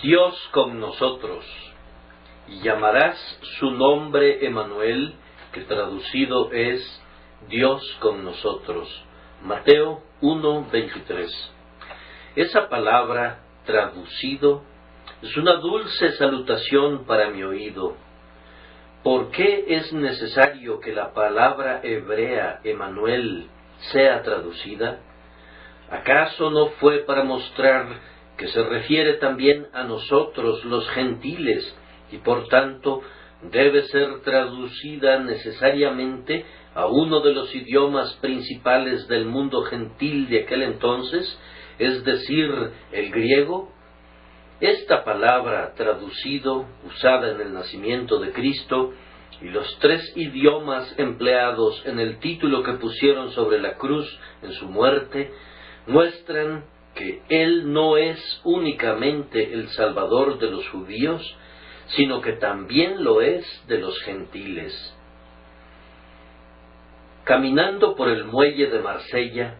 Dios con nosotros, y llamarás su nombre Emmanuel, que traducido es Dios con nosotros. Mateo 1:23. Esa palabra, traducido, es una dulce salutación para mi oído. ¿Por qué es necesario que la palabra hebrea Emmanuel sea traducida? ¿Acaso no fue para mostrar que se refiere también a nosotros los gentiles y por tanto debe ser traducida necesariamente a uno de los idiomas principales del mundo gentil de aquel entonces, es decir, el griego? Esta palabra traducido, usada en el nacimiento de Cristo, y los 3 idiomas empleados en el título que pusieron sobre la cruz en su muerte, muestran que Él no es únicamente el Salvador de los judíos, sino que también lo es de los gentiles. Caminando por el muelle de Marsella,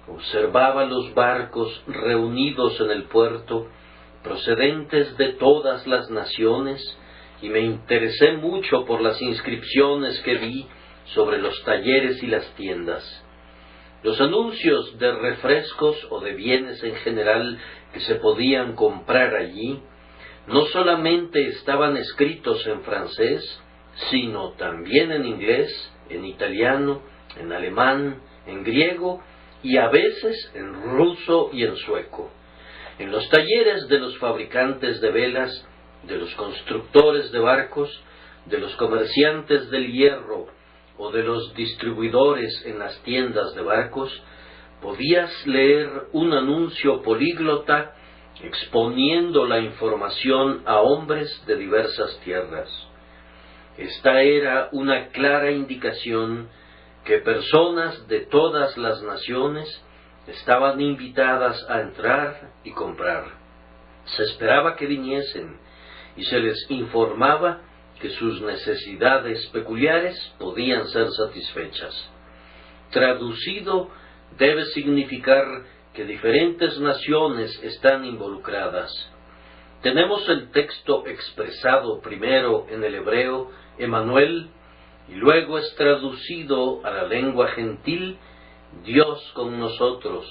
observaba los barcos reunidos en el puerto, procedentes de todas las naciones, y me interesé mucho por las inscripciones que vi sobre los talleres y las tiendas. Los anuncios de refrescos o de bienes en general que se podían comprar allí, no solamente estaban escritos en francés, sino también en inglés, en italiano, en alemán, en griego y a veces en ruso y en sueco. En los talleres de los fabricantes de velas, de los constructores de barcos, de los comerciantes del hierro o de los distribuidores en las tiendas de barcos, podías leer un anuncio políglota exponiendo la información a hombres de diversas tierras. Esta era una clara indicación que personas de todas las naciones estaban invitadas a entrar y comprar. Se esperaba que viniesen y se les informaba que sus necesidades peculiares podían ser satisfechas. Traducido debe significar que diferentes naciones están involucradas. Tenemos el texto expresado primero en el hebreo, Emmanuel, y luego es traducido a la lengua gentil, Dios con nosotros,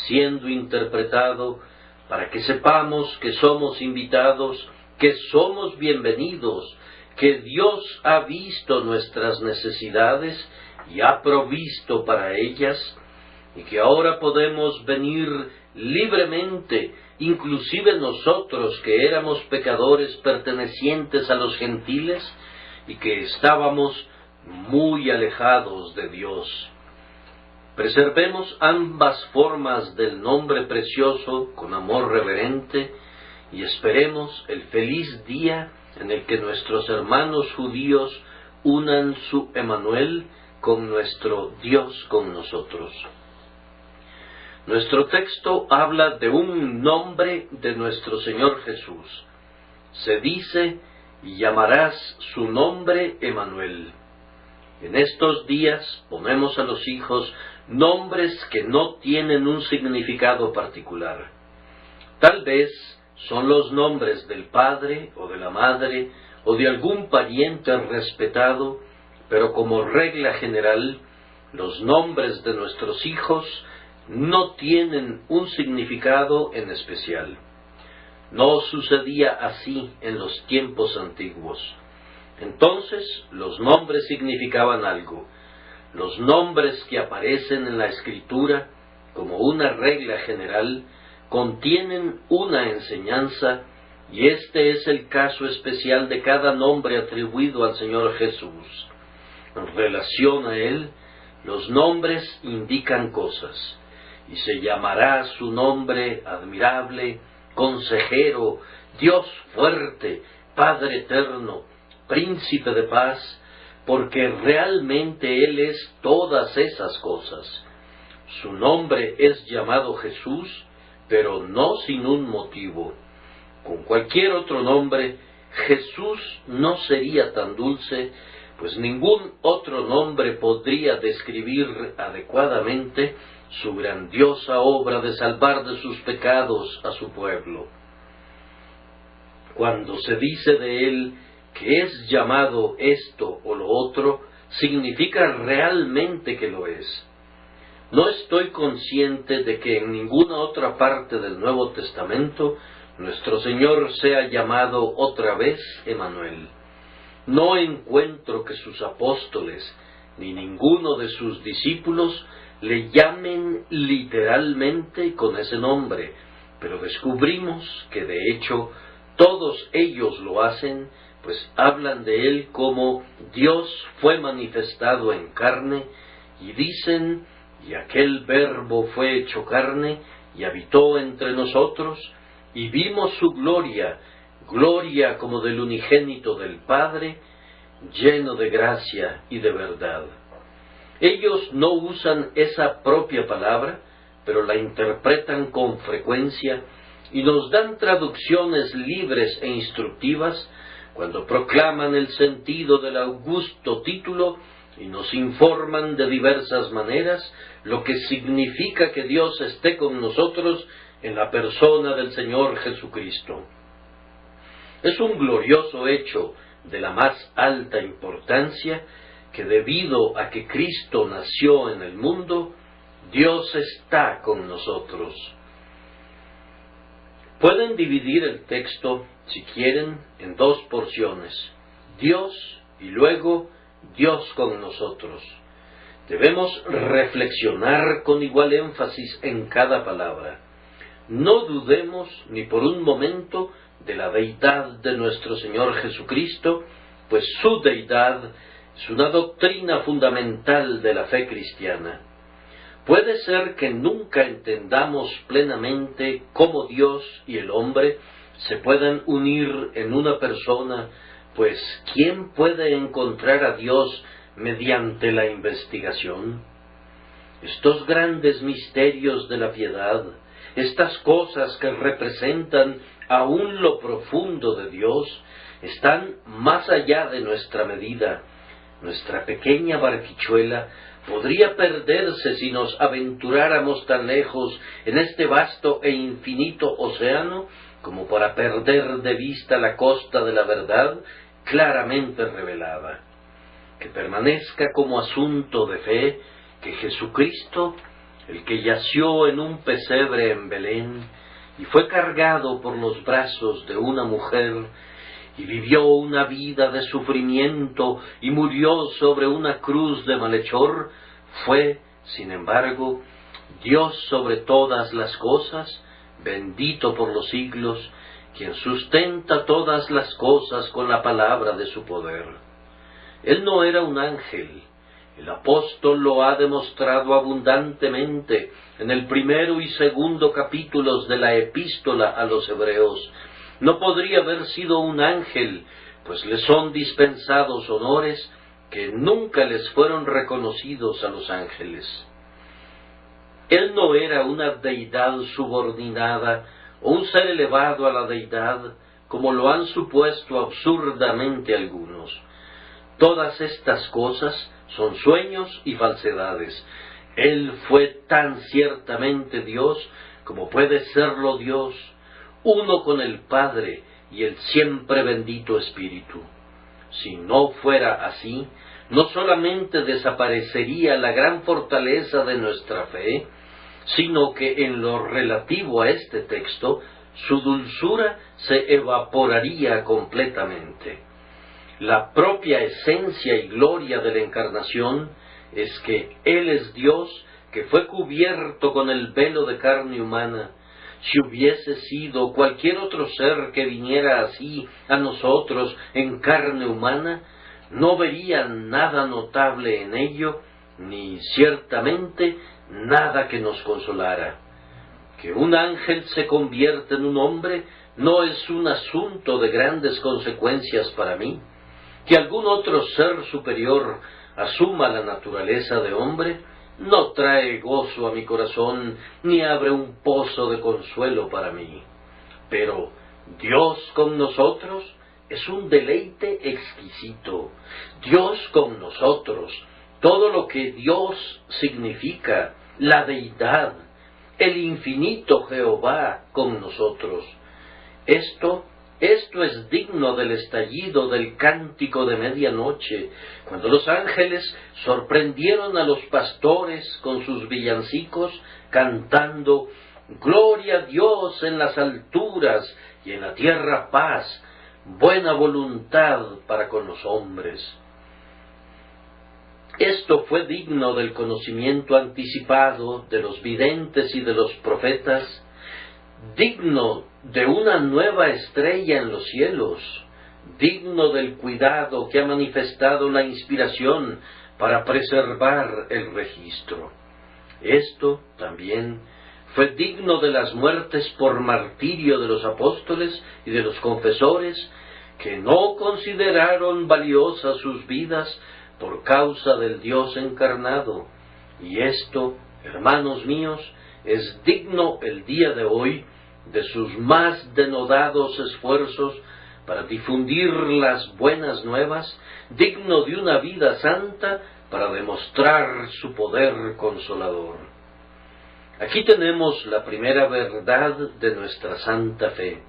siendo interpretado para que sepamos que somos invitados, que somos bienvenidos, que Dios ha visto nuestras necesidades y ha provisto para ellas, y que ahora podemos venir libremente, inclusive nosotros que éramos pecadores pertenecientes a los gentiles y que estábamos muy alejados de Dios. Preservemos ambas formas del nombre precioso con amor reverente y esperemos el feliz día en el que nuestros hermanos judíos unan su Emmanuel con nuestro Dios con nosotros. Nuestro texto habla de un nombre de nuestro Señor Jesús. Se dice, y llamarás su nombre Emmanuel. En estos días ponemos a los hijos nombres que no tienen un significado particular. Tal vez son los nombres del padre o de la madre o de algún pariente respetado, pero como regla general, los nombres de nuestros hijos no tienen un significado en especial. No sucedía así en los tiempos antiguos. Entonces los nombres significaban algo. Los nombres que aparecen en la Escritura, como una regla general, contienen una enseñanza, y este es el caso especial de cada nombre atribuido al Señor Jesús. En relación a Él, los nombres indican cosas, y se llamará su nombre admirable, consejero, Dios fuerte, Padre eterno, príncipe de paz, porque realmente Él es todas esas cosas. Su nombre es llamado Jesús, pero no sin un motivo. Con cualquier otro nombre, Jesús no sería tan dulce, pues ningún otro nombre podría describir adecuadamente su grandiosa obra de salvar de sus pecados a su pueblo. cuando se dice de él que es llamado esto o lo otro, significa realmente que lo es. No estoy consciente de que en ninguna otra parte del Nuevo Testamento nuestro Señor sea llamado otra vez Emmanuel. No encuentro que sus apóstoles ni ninguno de sus discípulos le llamen literalmente con ese nombre, pero descubrimos que de hecho todos ellos lo hacen, pues hablan de él como Dios fue manifestado en carne, y dicen, y aquel verbo fue hecho carne, y habitó entre nosotros, y vimos su gloria, gloria como del unigénito del Padre, lleno de gracia y de verdad. Ellos no usan esa propia palabra, pero la interpretan con frecuencia, y nos dan traducciones libres e instructivas, cuando proclaman el sentido del augusto título y nos informan de diversas maneras lo que significa que Dios esté con nosotros en la persona del Señor Jesucristo. Es un glorioso hecho de la más alta importancia que debido a que Cristo nació en el mundo, Dios está con nosotros. Pueden dividir el texto, si quieren, en dos porciones: Dios y luego Dios con nosotros. Debemos reflexionar con igual énfasis en cada palabra. No dudemos ni por un momento de la deidad de nuestro Señor Jesucristo, pues su deidad es una doctrina fundamental de la fe cristiana. Puede ser que nunca entendamos plenamente cómo Dios y el hombre se pueden unir en una persona, pues ¿quién puede encontrar a Dios mediante la investigación? Estos grandes misterios de la piedad, estas cosas que representan aún lo profundo de Dios, están más allá de nuestra medida. Nuestra pequeña barquichuela podría perderse si nos aventuráramos tan lejos en este vasto e infinito océano como para perder de vista la costa de la verdad claramente revelada. Que permanezca como asunto de fe que Jesucristo, el que yació en un pesebre en Belén y fue cargado por los brazos de una mujer, y vivió una vida de sufrimiento y murió sobre una cruz de malhechor, fue, sin embargo, Dios sobre todas las cosas, bendito por los siglos, quien sustenta todas las cosas con la palabra de su poder. Él no era un ángel. El apóstol lo ha demostrado abundantemente en el primero y segundo capítulos de la epístola a los Hebreos. No podría haber sido un ángel, pues le son dispensados honores que nunca les fueron reconocidos a los ángeles. Él no era una deidad subordinada o un ser elevado a la deidad, como lo han supuesto absurdamente algunos. Todas estas cosas son sueños y falsedades. Él fue tan ciertamente Dios como puede serlo Dios, uno con el Padre y el siempre bendito Espíritu. Si no fuera así, no solamente desaparecería la gran fortaleza de nuestra fe, sino que en lo relativo a este texto, su dulzura se evaporaría completamente. La propia esencia y gloria de la encarnación es que Él es Dios que fue cubierto con el velo de carne humana. Si hubiese sido cualquier otro ser que viniera así a nosotros en carne humana, no verían nada notable en ello, ni ciertamente nada que nos consolara. Que un ángel se convierta en un hombre no es un asunto de grandes consecuencias para mí. Que algún otro ser superior asuma la naturaleza de hombre no trae gozo a mi corazón, ni abre un pozo de consuelo para mí. Pero Dios con nosotros es un deleite exquisito. Dios con nosotros, todo lo que Dios significa, la deidad, el infinito Jehová con nosotros. Esto Esto es digno del estallido del cántico de medianoche, cuando los ángeles sorprendieron a los pastores con sus villancicos, cantando «Gloria a Dios en las alturas y en la tierra paz, buena voluntad para con los hombres». Esto fue digno del conocimiento anticipado de los videntes y de los profetas, digno de una nueva estrella en los cielos, digno del cuidado que ha manifestado la inspiración para preservar el registro. Esto también fue digno de las muertes por martirio de los apóstoles y de los confesores, que no consideraron valiosas sus vidas por causa del Dios encarnado. Y esto, hermanos míos, es digno el día de hoy de sus más denodados esfuerzos para difundir las buenas nuevas, digno de una vida santa para demostrar su poder consolador. Aquí tenemos la primera verdad de nuestra santa fe.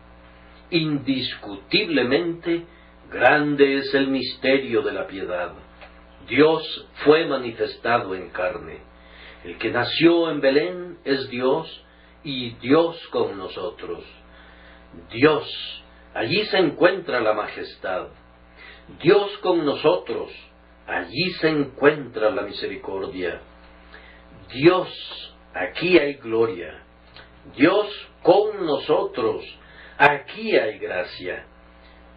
Indiscutiblemente, grande es el misterio de la piedad. Dios fue manifestado en carne. El que nació en Belén es Dios, y Dios con nosotros. Dios, allí se encuentra la majestad. Dios con nosotros, allí se encuentra la misericordia. Dios, aquí hay gloria. Dios con nosotros, aquí hay gracia.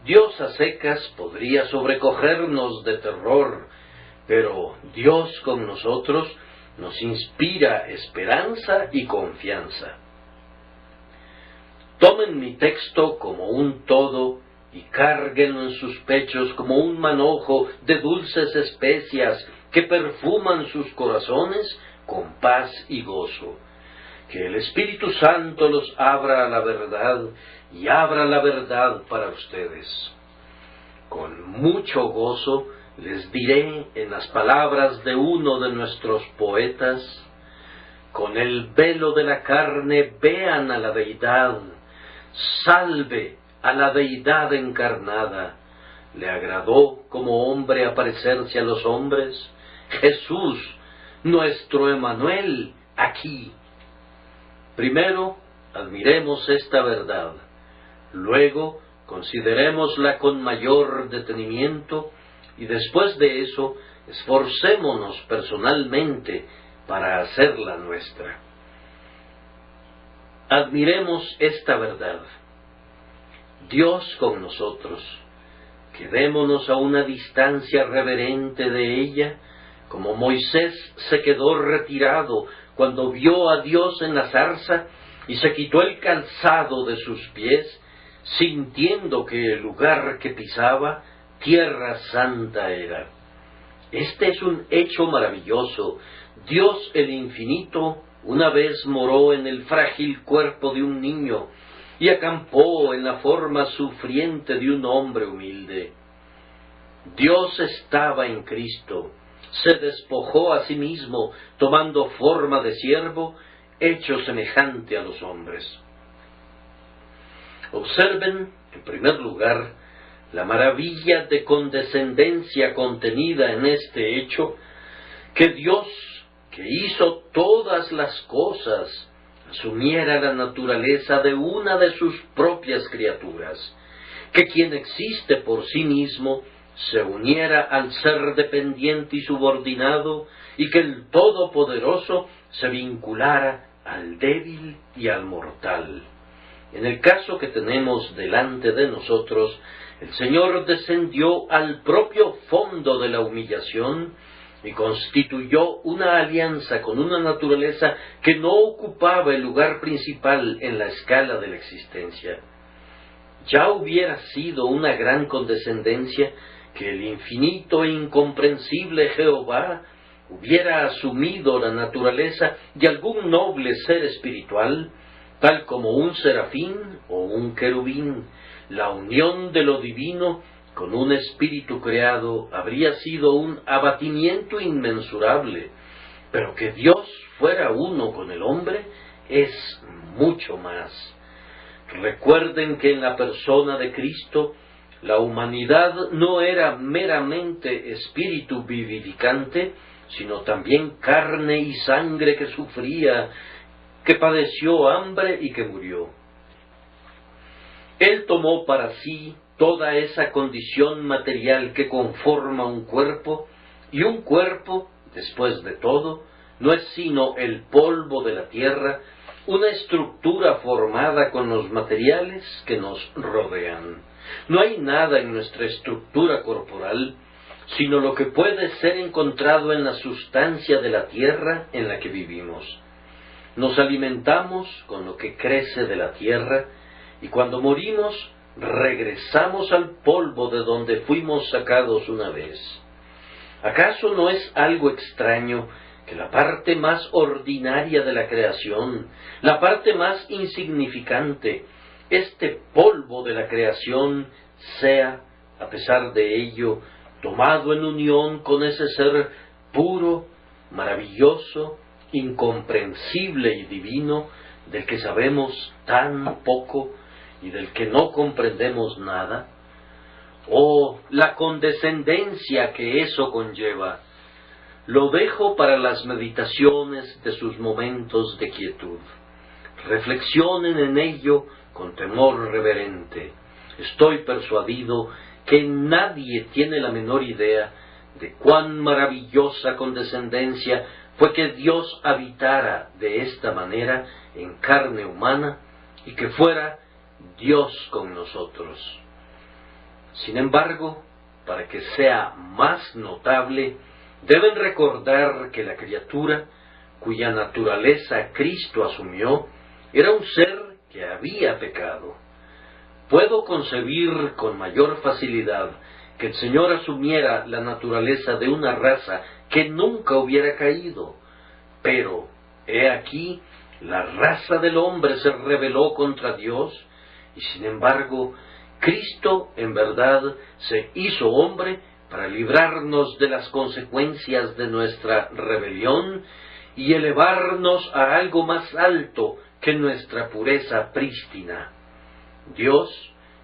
Dios a secas podría sobrecogernos de terror, pero Dios con nosotros nos inspira esperanza y confianza. Tomen mi texto como un todo y cárguenlo en sus pechos como un manojo de dulces especias que perfuman sus corazones con paz y gozo. Que el Espíritu Santo los abra a la verdad y abra la verdad para ustedes. Con mucho gozo les diré en las palabras de uno de nuestros poetas: con el velo de la carne vean a la deidad, salve a la deidad encarnada. Le agradó como hombre aparecerse a los hombres, Jesús, nuestro Emmanuel, aquí. Primero, admiremos esta verdad, luego considerémosla con mayor detenimiento, y después de eso, esforcémonos personalmente para hacerla nuestra. Admiremos esta verdad. Dios con nosotros. Quedémonos a una distancia reverente de ella, como Moisés se quedó retirado cuando vio a Dios en la zarza y se quitó el calzado de sus pies, sintiendo que el lugar que pisaba tierra santa era. Este es un hecho maravilloso. Dios el infinito una vez moró en el frágil cuerpo de un niño y acampó en la forma sufriente de un hombre humilde. Dios estaba en Cristo, se despojó a sí mismo, tomando forma de siervo, hecho semejante a los hombres. Observen, en primer lugar, la maravilla de condescendencia contenida en este hecho, que Dios, que hizo todas las cosas, asumiera la naturaleza de una de sus propias criaturas, que quien existe por sí mismo se uniera al ser dependiente y subordinado, y que el Todopoderoso se vinculara al débil y al mortal. En el caso que tenemos delante de nosotros, el Señor descendió al propio fondo de la humillación y constituyó una alianza con una naturaleza que no ocupaba el lugar principal en la escala de la existencia. Ya hubiera sido una gran condescendencia que el infinito e incomprensible Jehová hubiera asumido la naturaleza de algún noble ser espiritual, tal como un serafín o un querubín. La unión de lo divino con un espíritu creado habría sido un abatimiento inmensurable, pero que Dios fuera uno con el hombre es mucho más. Recuerden que en la persona de Cristo la humanidad no era meramente espíritu vivificante, sino también carne y sangre que sufría, que padeció hambre y que murió. Él tomó para sí toda esa condición material que conforma un cuerpo, y un cuerpo, después de todo, no es sino el polvo de la tierra, una estructura formada con los materiales que nos rodean. No hay nada en nuestra estructura corporal, sino lo que puede ser encontrado en la sustancia de la tierra en la que vivimos. Nos alimentamos con lo que crece de la tierra, y cuando morimos, regresamos al polvo de donde fuimos sacados una vez. ¿Acaso no es algo extraño que la parte más ordinaria de la creación, la parte más insignificante, este polvo de la creación, sea, a pesar de ello, tomado en unión con ese ser puro, maravilloso, incomprensible y divino, del que sabemos tan poco y del que no comprendemos nada? ¡Oh, la condescendencia que eso conlleva! Lo dejo para las meditaciones de sus momentos de quietud. Reflexionen en ello con temor reverente. Estoy persuadido que nadie tiene la menor idea de cuán maravillosa condescendencia fue que Dios habitara de esta manera en carne humana y que fuera Dios con nosotros. Sin embargo, para que sea más notable, deben recordar que la criatura, cuya naturaleza Cristo asumió, era un ser que había pecado. Puedo concebir con mayor facilidad que el Señor asumiera la naturaleza de una raza que nunca hubiera caído, pero, he aquí, la raza del hombre se rebeló contra Dios, y sin embargo, Cristo en verdad se hizo hombre para librarnos de las consecuencias de nuestra rebelión y elevarnos a algo más alto que nuestra pureza prístina. Dios,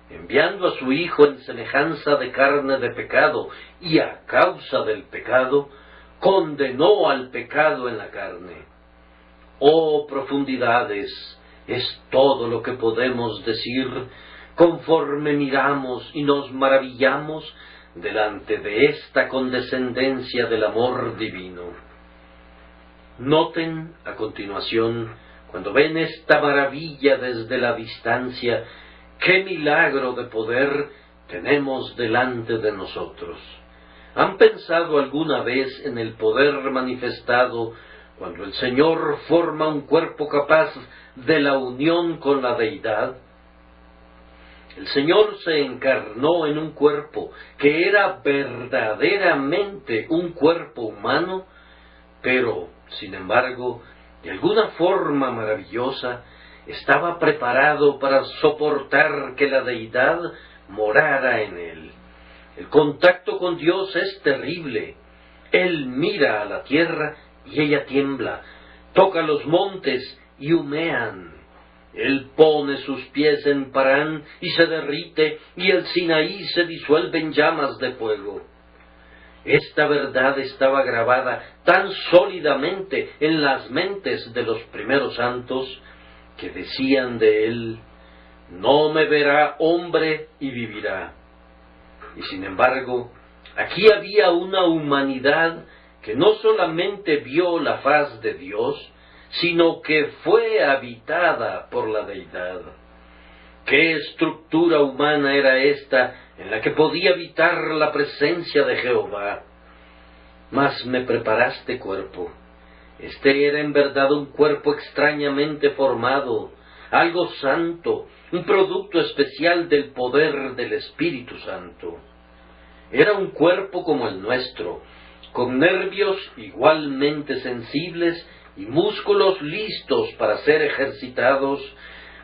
enviando a su Hijo en semejanza de carne de pecado y a causa del pecado, condenó al pecado en la carne. Oh profundidades, es todo lo que podemos decir conforme miramos y nos maravillamos delante de esta condescendencia del amor divino. Noten a continuación, cuando ven esta maravilla desde la distancia, qué milagro de poder tenemos delante de nosotros. ¿Han pensado alguna vez en el poder manifestado cuando el Señor forma un cuerpo capaz de la unión con la Deidad? El Señor se encarnó en un cuerpo que era verdaderamente un cuerpo humano, pero, sin embargo, de alguna forma maravillosa, estaba preparado para soportar que la Deidad morara en él. El contacto con Dios es terrible. Él mira a la tierra y ella tiembla, toca los montes y humean. Él pone sus pies en Parán y se derrite, y el Sinaí se disuelve en llamas de fuego. Esta verdad estaba grabada tan sólidamente en las mentes de los primeros santos, que decían de él: no me verá hombre y vivirá. Y sin embargo, aquí había una humanidad que no solamente vio la faz de Dios, sino que fue habitada por la Deidad. ¿Qué estructura humana era esta en la que podía habitar la presencia de Jehová? Mas me preparaste cuerpo. Este era en verdad un cuerpo extrañamente formado, algo santo, un producto especial del poder del Espíritu Santo. Era un cuerpo como el nuestro, con nervios igualmente sensibles y músculos listos para ser ejercitados,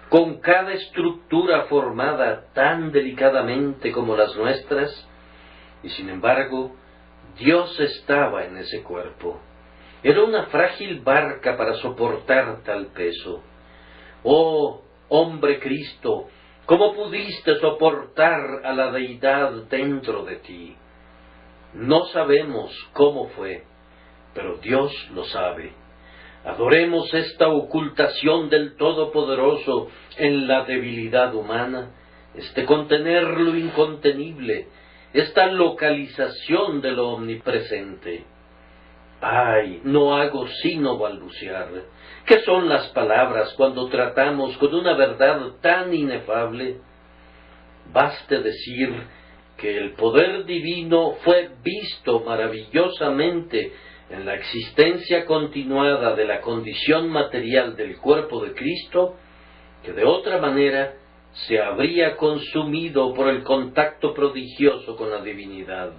con cada estructura formada tan delicadamente como las nuestras, y sin embargo, Dios estaba en ese cuerpo. Era una frágil barca para soportar tal peso. Oh, hombre Cristo, ¿cómo pudiste soportar a la deidad dentro de ti? No sabemos cómo fue, pero Dios lo sabe. Adoremos esta ocultación del Todopoderoso en la debilidad humana, este contener lo incontenible, esta localización de lo omnipresente. Ay, no hago sino balbucear. ¿Qué son las palabras cuando tratamos con una verdad tan inefable? Baste decir que el poder divino fue visto maravillosamente en la existencia continuada de la condición material del cuerpo de Cristo, que de otra manera se habría consumido por el contacto prodigioso con la divinidad.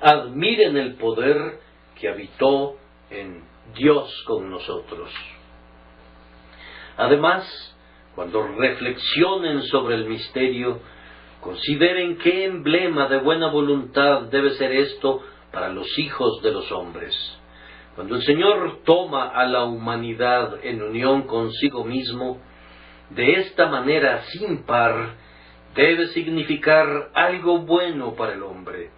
Admiren el poder que habitó en Dios con nosotros. Además, cuando reflexionen sobre el misterio, consideren qué emblema de buena voluntad debe ser esto para los hijos de los hombres. Cuando el Señor toma a la humanidad en unión consigo mismo, de esta manera sin par, debe significar algo bueno para el hombre.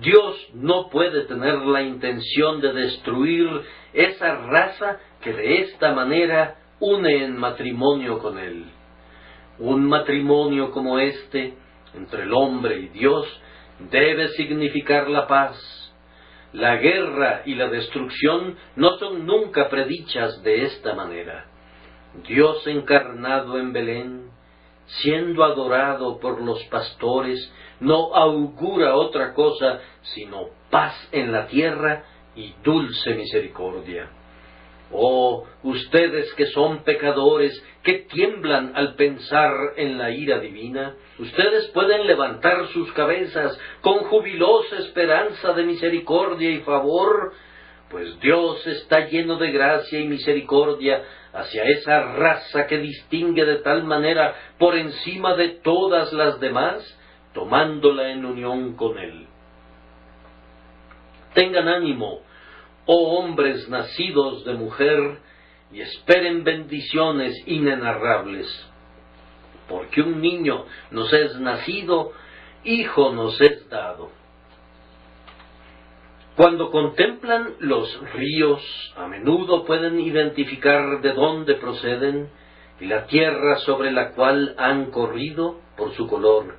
Dios no puede tener la intención de destruir esa raza que de esta manera une en matrimonio con Él. Un matrimonio como este, entre el hombre y Dios, debe significar la paz. La guerra y la destrucción no son nunca predichas de esta manera. Dios encarnado en Belén, siendo adorado por los pastores, no augura otra cosa sino paz en la tierra y dulce misericordia. Oh, ustedes que son pecadores, que tiemblan al pensar en la ira divina, ustedes pueden levantar sus cabezas con jubilosa esperanza de misericordia y favor, pues Dios está lleno de gracia y misericordia hacia esa raza que distingue de tal manera por encima de todas las demás, tomándola en unión con Él. Tengan ánimo, oh hombres nacidos de mujer, y esperen bendiciones inenarrables, porque un niño nos es nacido, hijo nos es dado. Cuando contemplan los ríos, a menudo pueden identificar de dónde proceden y la tierra sobre la cual han corrido por su color.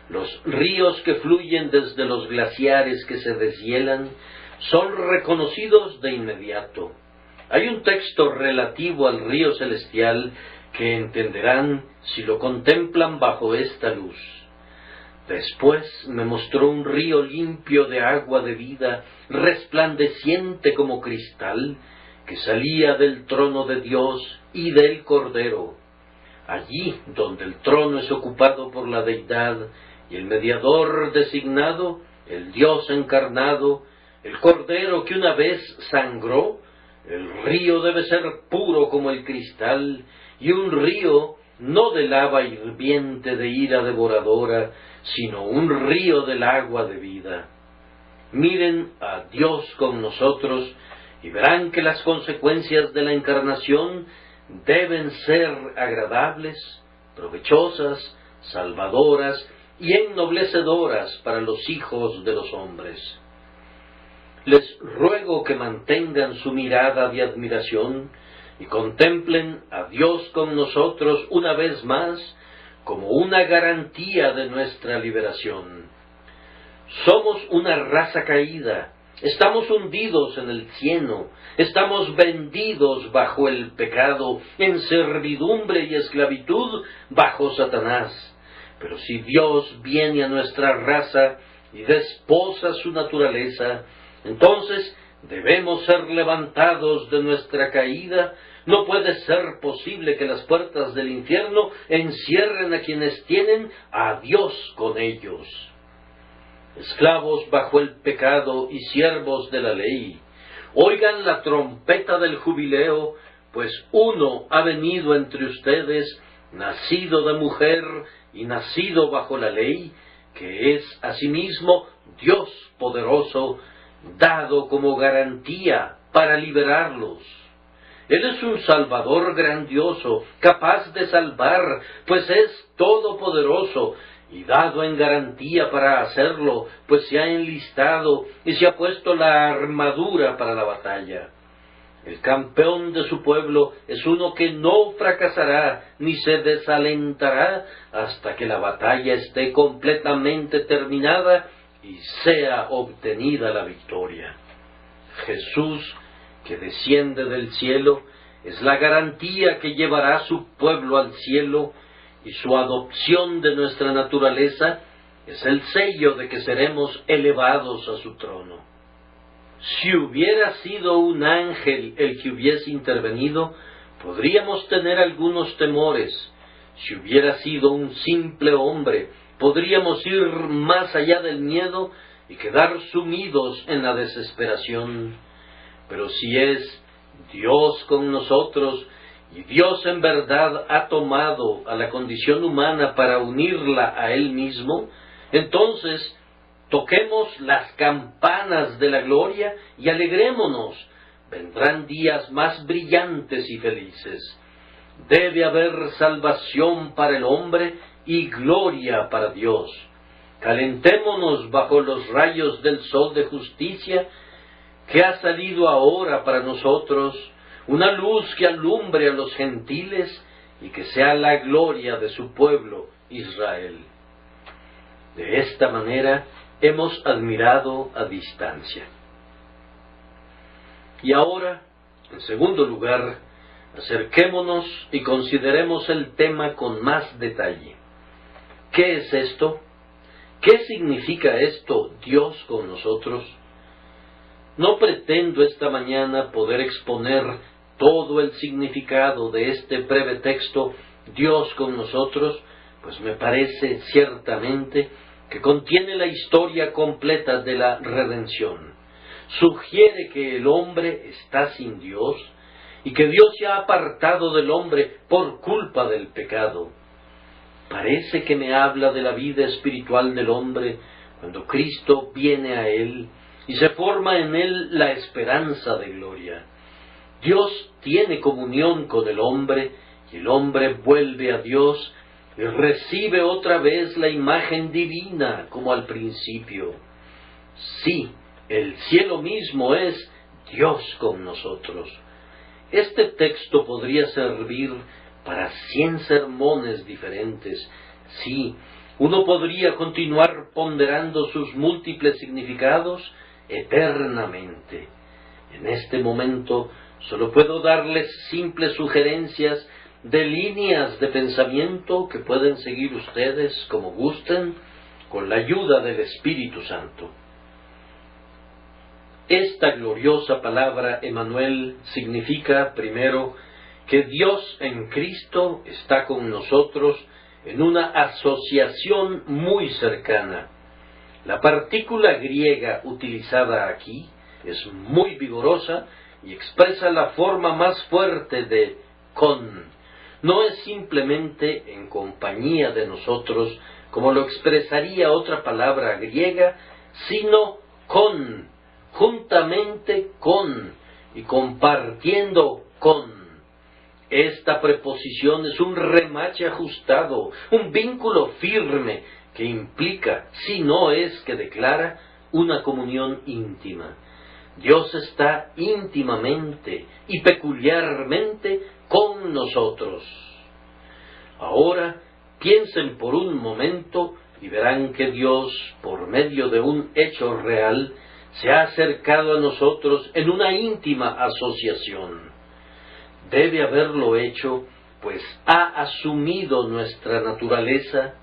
Los ríos que fluyen desde los glaciares que se deshielan son reconocidos de inmediato. Hay un texto relativo al río celestial que entenderán si lo contemplan bajo esta luz. Después me mostró un río limpio de agua de vida, resplandeciente como cristal, que salía del trono de Dios y del Cordero. Allí donde el trono es ocupado por la deidad y el mediador designado, el Dios encarnado, el Cordero que una vez sangró, el río debe ser puro como el cristal, y un río no de lava hirviente de ira devoradora, sino un río del agua de vida. Miren a Dios con nosotros y verán que las consecuencias de la encarnación deben ser agradables, provechosas, salvadoras y ennoblecedoras para los hijos de los hombres. Les ruego que mantengan su mirada de admiración y contemplen a Dios con nosotros una vez más como una garantía de nuestra liberación. Somos una raza caída, estamos hundidos en el cieno, estamos vendidos bajo el pecado, en servidumbre y esclavitud bajo Satanás. Pero si Dios viene a nuestra raza y desposa su naturaleza, entonces debemos ser levantados de nuestra caída. No puede ser posible que las puertas del infierno encierren a quienes tienen a Dios con ellos. Esclavos bajo el pecado y siervos de la ley, oigan la trompeta del jubileo, pues uno ha venido entre ustedes, nacido de mujer y nacido bajo la ley, que es asimismo Dios poderoso, dado como garantía para liberarlos. Él es un Salvador grandioso, capaz de salvar, pues es todopoderoso, y dado en garantía para hacerlo, pues se ha enlistado y se ha puesto la armadura para la batalla. El campeón de su pueblo es uno que no fracasará ni se desalentará hasta que la batalla esté completamente terminada y sea obtenida la victoria. Jesús, que desciende del cielo, es la garantía que llevará a su pueblo al cielo, y su adopción de nuestra naturaleza es el sello de que seremos elevados a su trono. Si hubiera sido un ángel el que hubiese intervenido, podríamos tener algunos temores. Si hubiera sido un simple hombre, podríamos ir más allá del miedo y quedar sumidos en la desesperación. Pero si es Dios con nosotros, y Dios en verdad ha tomado a la condición humana para unirla a Él mismo, entonces toquemos las campanas de la gloria y alegrémonos. Vendrán días más brillantes y felices. Debe haber salvación para el hombre y gloria para Dios. Calentémonos bajo los rayos del sol de justicia que ha salido ahora para nosotros, una luz que alumbre a los gentiles y que sea la gloria de su pueblo Israel. De esta manera hemos admirado a distancia. Y ahora, en segundo lugar, acerquémonos y consideremos el tema con más detalle. ¿Qué es esto? ¿Qué significa esto, Dios con nosotros? No pretendo esta mañana poder exponer todo el significado de este breve texto, Dios con nosotros, pues me parece ciertamente que contiene la historia completa de la redención. Sugiere que el hombre está sin Dios y que Dios se ha apartado del hombre por culpa del pecado. Parece que me habla de la vida espiritual del hombre cuando Cristo viene a él y se forma en él la esperanza de gloria. Dios tiene comunión con el hombre y el hombre vuelve a Dios y recibe otra vez la imagen divina como al principio. Sí, el cielo mismo es Dios con nosotros. Este texto podría servir para 100 sermones diferentes. Sí, uno podría continuar ponderando sus múltiples significados eternamente. En este momento solo puedo darles simples sugerencias de líneas de pensamiento que pueden seguir ustedes como gusten, con la ayuda del Espíritu Santo. Esta gloriosa palabra Emmanuel significa, primero, que Dios en Cristo está con nosotros en una asociación muy cercana. La partícula griega utilizada aquí es muy vigorosa y expresa la forma más fuerte de con. No es simplemente en compañía de nosotros, como lo expresaría otra palabra griega, sino con, juntamente con y compartiendo con. Esta preposición es un remache ajustado, un vínculo firme que implica, si no es que declara, una comunión íntima. Dios está íntimamente y peculiarmente con nosotros. Ahora piensen por un momento y verán que Dios, por medio de un hecho real, se ha acercado a nosotros en una íntima asociación. Debe haberlo hecho, pues ha asumido nuestra naturaleza,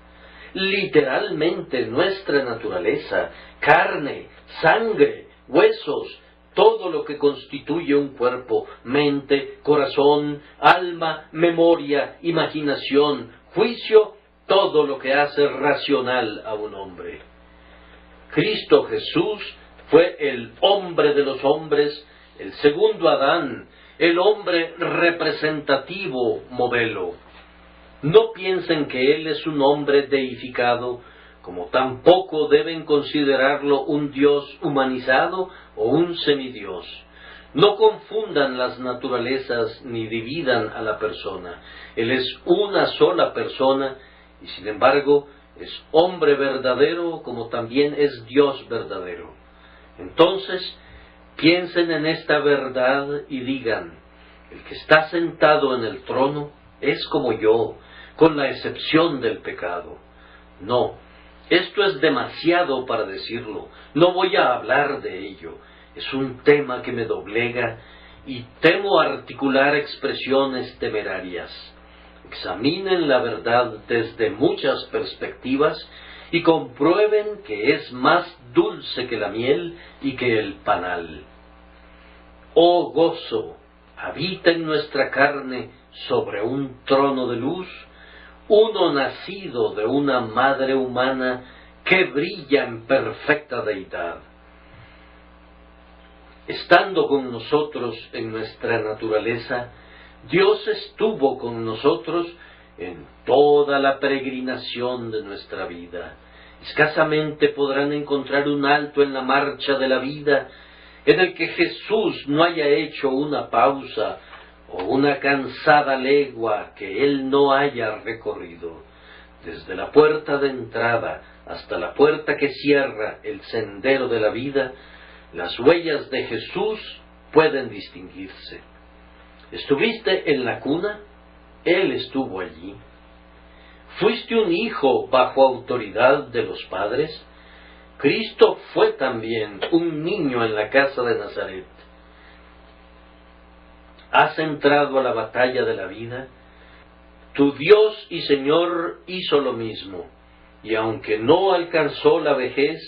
literalmente nuestra naturaleza, carne, sangre, huesos, todo lo que constituye un cuerpo, mente, corazón, alma, memoria, imaginación, juicio, todo lo que hace racional a un hombre. Cristo Jesús fue el hombre de los hombres, el segundo Adán, el hombre representativo modelo. No piensen que Él es un hombre deificado, como tampoco deben considerarlo un Dios humanizado o un semidios. No confundan las naturalezas ni dividan a la persona. Él es una sola persona y sin embargo es hombre verdadero como también es Dios verdadero. Entonces, piensen en esta verdad y digan, el que está sentado en el trono es como yo, con la excepción del pecado. No, esto es demasiado para decirlo, no voy a hablar de ello. Es un tema que me doblega y temo articular expresiones temerarias. Examinen la verdad desde muchas perspectivas y comprueben que es más dulce que la miel y que el panal. Oh gozo, habita en nuestra carne sobre un trono de luz, uno nacido de una madre humana que brilla en perfecta deidad. Estando con nosotros en nuestra naturaleza, Dios estuvo con nosotros en toda la peregrinación de nuestra vida. Escasamente podrán encontrar un alto en la marcha de la vida en el que Jesús no haya hecho una pausa o una cansada legua que Él no haya recorrido. Desde la puerta de entrada hasta la puerta que cierra el sendero de la vida, las huellas de Jesús pueden distinguirse. ¿Estuviste en la cuna? Él estuvo allí. ¿Fuiste un hijo bajo autoridad de los padres? Cristo fue también un niño en la casa de Nazaret. ¿Has entrado a la batalla de la vida? Tu Dios y Señor hizo lo mismo, y aunque no alcanzó la vejez,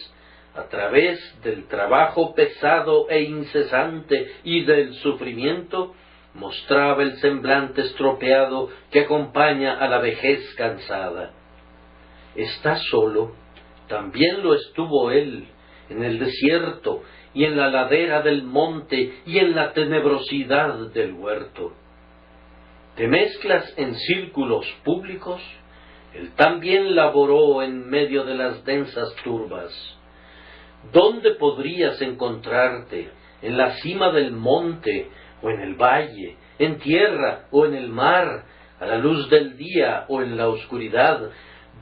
a través del trabajo pesado e incesante y del sufrimiento, mostraba el semblante estropeado que acompaña a la vejez cansada. ¿Estás solo? También lo estuvo él, en el desierto y en la ladera del monte y en la tenebrosidad del huerto. ¿Te mezclas en círculos públicos? Él también laboró en medio de las densas turbas. ¿Dónde podrías encontrarte? ¿En la cima del monte o en el valle? ¿En tierra o en el mar? ¿A la luz del día o en la oscuridad?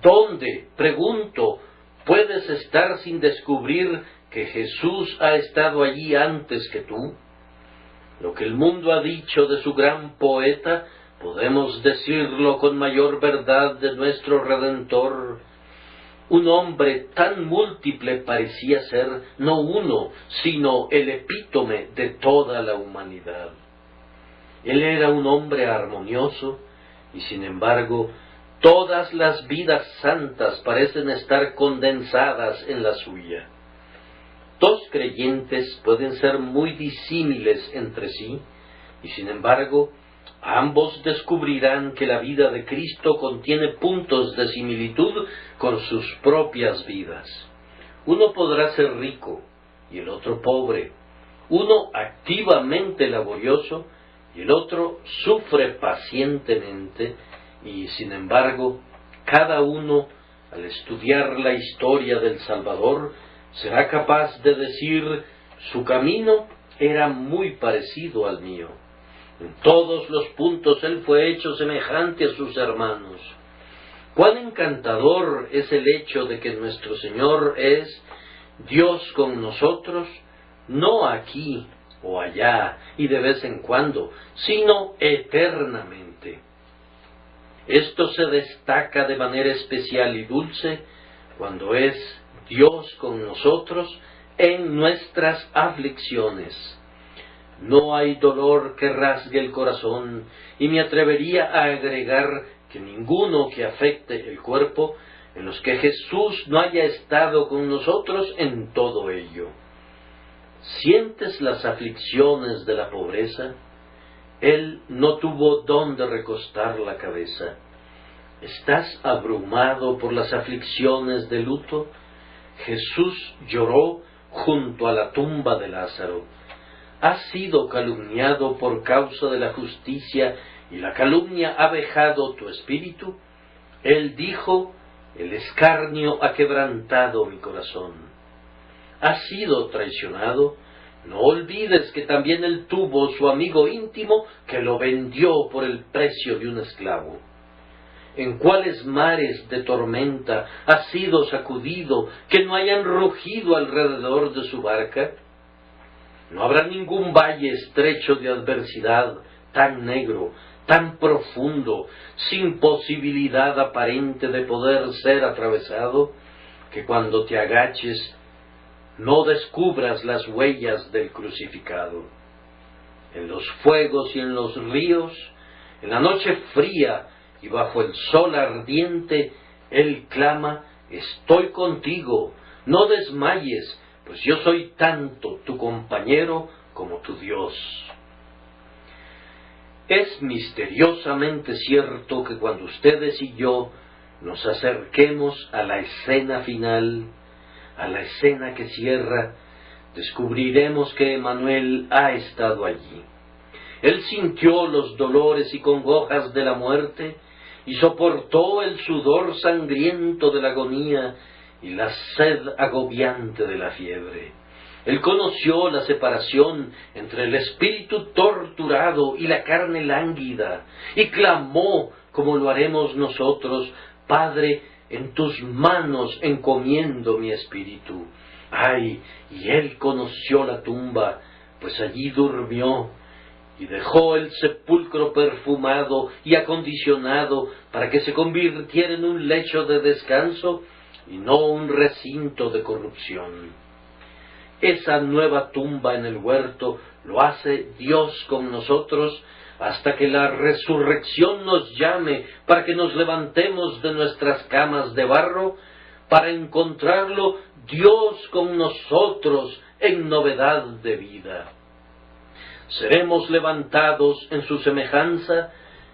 ¿Dónde, pregunto, puedes estar sin descubrir que Jesús ha estado allí antes que tú? Lo que el mundo ha dicho de su gran poeta, podemos decirlo con mayor verdad de nuestro Redentor. Un hombre tan múltiple parecía ser, no uno, sino el epítome de toda la humanidad. Él era un hombre armonioso, y sin embargo, todas las vidas santas parecen estar condensadas en la suya. Dos creyentes pueden ser muy disímiles entre sí, y sin embargo, ambos descubrirán que la vida de Cristo contiene puntos de similitud con sus propias vidas. Uno podrá ser rico y el otro pobre, uno activamente laborioso y el otro sufre pacientemente, y sin embargo, cada uno, al estudiar la historia del Salvador, será capaz de decir, su camino era muy parecido al mío. En todos los puntos él fue hecho semejante a sus hermanos. Cuán encantador es el hecho de que nuestro Señor es Dios con nosotros, no aquí o allá y de vez en cuando, sino eternamente. Esto se destaca de manera especial y dulce cuando es Dios con nosotros en nuestras aflicciones. No hay dolor que rasgue el corazón, y me atrevería a agregar que ninguno que afecte el cuerpo, en los que Jesús no haya estado con nosotros en todo ello. ¿Sientes las aflicciones de la pobreza? Él no tuvo dónde recostar la cabeza. ¿Estás abrumado por las aflicciones de luto? Jesús lloró junto a la tumba de Lázaro. ¿Has sido calumniado por causa de la justicia y la calumnia ha vejado tu espíritu? Él dijo, el escarnio ha quebrantado mi corazón. ¿Has sido traicionado? No olvides que también él tuvo su amigo íntimo que lo vendió por el precio de un esclavo. ¿En cuáles mares de tormenta ha sido sacudido que no hayan rugido alrededor de su barca? No habrá ningún valle estrecho de adversidad tan negro, tan profundo, sin posibilidad aparente de poder ser atravesado, que cuando te agaches no descubras las huellas del crucificado. En los fuegos y en los ríos, en la noche fría y bajo el sol ardiente, él clama: estoy contigo, no desmayes, pues yo soy tanto tu compañero como tu Dios. Es misteriosamente cierto que cuando ustedes y yo nos acerquemos a la escena final, a la escena que cierra, descubriremos que Emmanuel ha estado allí. Él sintió los dolores y congojas de la muerte y soportó el sudor sangriento de la agonía y la sed agobiante de la fiebre. Él conoció la separación entre el espíritu torturado y la carne lánguida, y clamó, como lo haremos nosotros: Padre, en tus manos encomiendo mi espíritu. Ay, y él conoció la tumba, pues allí durmió, y dejó el sepulcro perfumado y acondicionado para que se convirtiera en un lecho de descanso y no un recinto de corrupción. Esa nueva tumba en el huerto lo hace Dios con nosotros hasta que la resurrección nos llame para que nos levantemos de nuestras camas de barro, para encontrarlo Dios con nosotros en novedad de vida. Seremos levantados en su semejanza,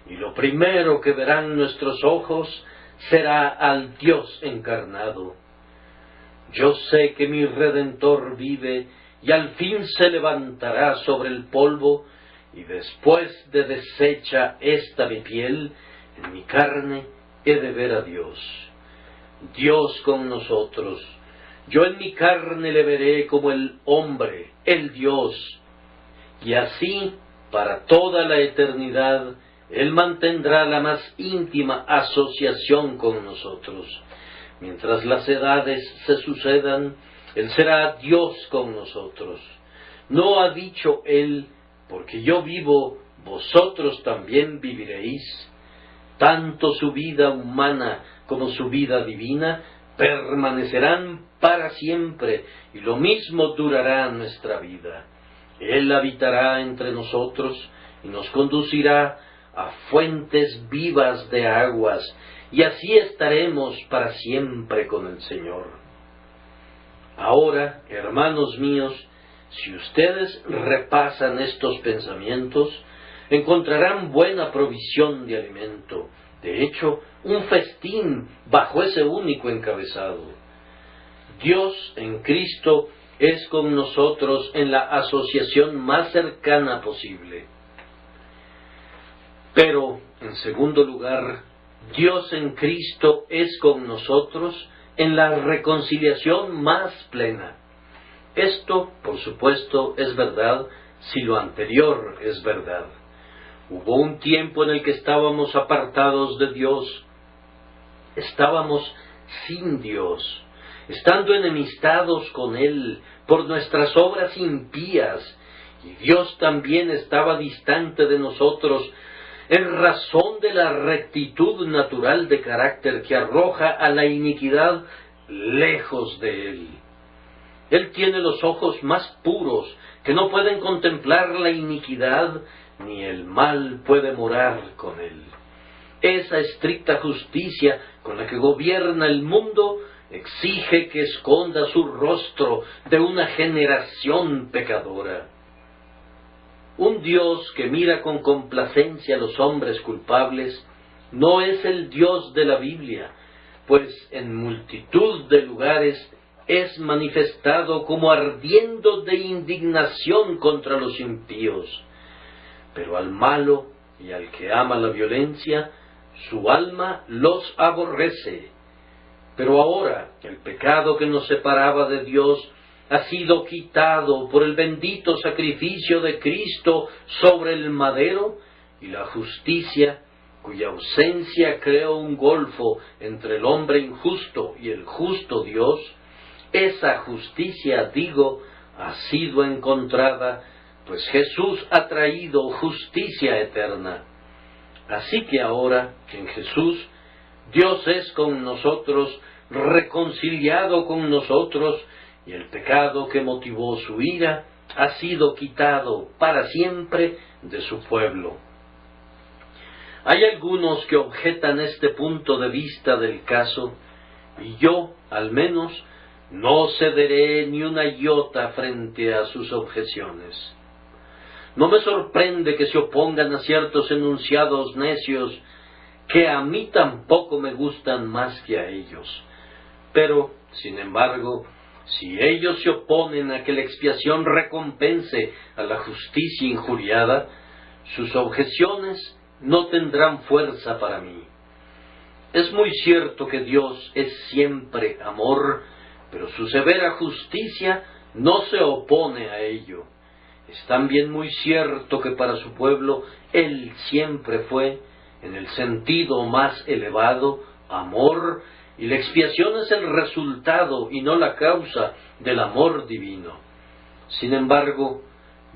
y lo primero que verán nuestros ojos será al Dios encarnado. Yo sé que mi Redentor vive, y al fin se levantará sobre el polvo, y después de deshecha esta mi piel, en mi carne he de ver a Dios. Dios con nosotros. Yo en mi carne le veré como el hombre, el Dios. Y así, para toda la eternidad, Él mantendrá la más íntima asociación con nosotros. Mientras las edades se sucedan, Él será Dios con nosotros. ¿No ha dicho Él: porque yo vivo, vosotros también viviréis? Tanto su vida humana como su vida divina permanecerán para siempre, y lo mismo durará nuestra vida. Él habitará entre nosotros y nos conducirá a fuentes vivas de aguas, y así estaremos para siempre con el Señor. Ahora, hermanos míos, si ustedes repasan estos pensamientos, encontrarán buena provisión de alimento, de hecho, un festín bajo ese único encabezado. Dios en Cristo es con nosotros en la asociación más cercana posible. Pero, en segundo lugar, Dios en Cristo es con nosotros en la reconciliación más plena. Esto, por supuesto, es verdad si lo anterior es verdad. Hubo un tiempo en el que estábamos apartados de Dios, estábamos sin Dios, estando enemistados con Él por nuestras obras impías, y Dios también estaba distante de nosotros en razón de la rectitud natural de carácter que arroja a la iniquidad lejos de Él. Él tiene los ojos más puros, que no pueden contemplar la iniquidad, ni el mal puede morar con Él. Esa estricta justicia con la que gobierna el mundo exige que esconda su rostro de una generación pecadora. Un Dios que mira con complacencia a los hombres culpables no es el Dios de la Biblia, pues en multitud de lugares es manifestado como ardiendo de indignación contra los impíos. Pero al malo y al que ama la violencia, su alma los aborrece. Pero ahora el pecado que nos separaba de Dios ha sido quitado por el bendito sacrificio de Cristo sobre el madero, y la justicia, cuya ausencia creó un golfo entre el hombre injusto y el justo Dios, esa justicia, digo, ha sido encontrada, pues Jesús ha traído justicia eterna. Así que ahora, en Jesús, Dios es con nosotros, reconciliado con nosotros, y el pecado que motivó su ira ha sido quitado para siempre de su pueblo. Hay algunos que objetan este punto de vista del caso, y yo, al menos, no cederé ni una iota frente a sus objeciones. No me sorprende que se opongan a ciertos enunciados necios que a mí tampoco me gustan más que a ellos. Pero, sin embargo, si ellos se oponen a que la expiación recompense a la justicia injuriada, sus objeciones no tendrán fuerza para mí. Es muy cierto que Dios es siempre amor, pero su severa justicia no se opone a ello. Es también muy cierto que para su pueblo Él siempre fue, en el sentido más elevado, amor, y la expiación es el resultado y no la causa del amor divino. Sin embargo,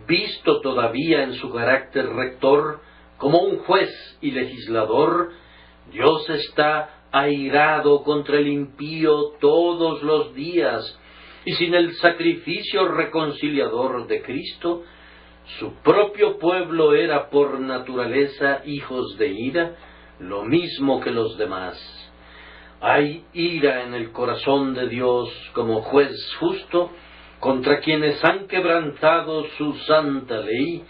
visto todavía en su carácter rector, como un juez y legislador, Dios está airado contra el impío todos los días, y sin el sacrificio reconciliador de Cristo, su propio pueblo era por naturaleza hijos de ira, lo mismo que los demás. Hay ira en el corazón de Dios como juez justo contra quienes han quebrantado su santa ley,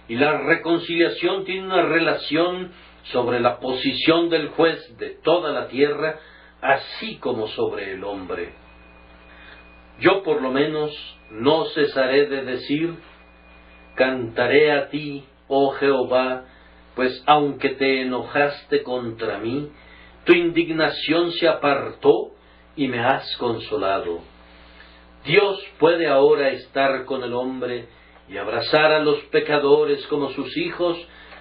y la reconciliación tiene una relación sobre la posición del juez de toda la tierra, así como sobre el hombre. Yo por lo menos no cesaré de decir: cantaré a ti, oh Jehová, pues aunque te enojaste contra mí, tu indignación se apartó y me has consolado. Dios puede ahora estar con el hombre y abrazar a los pecadores como sus hijos,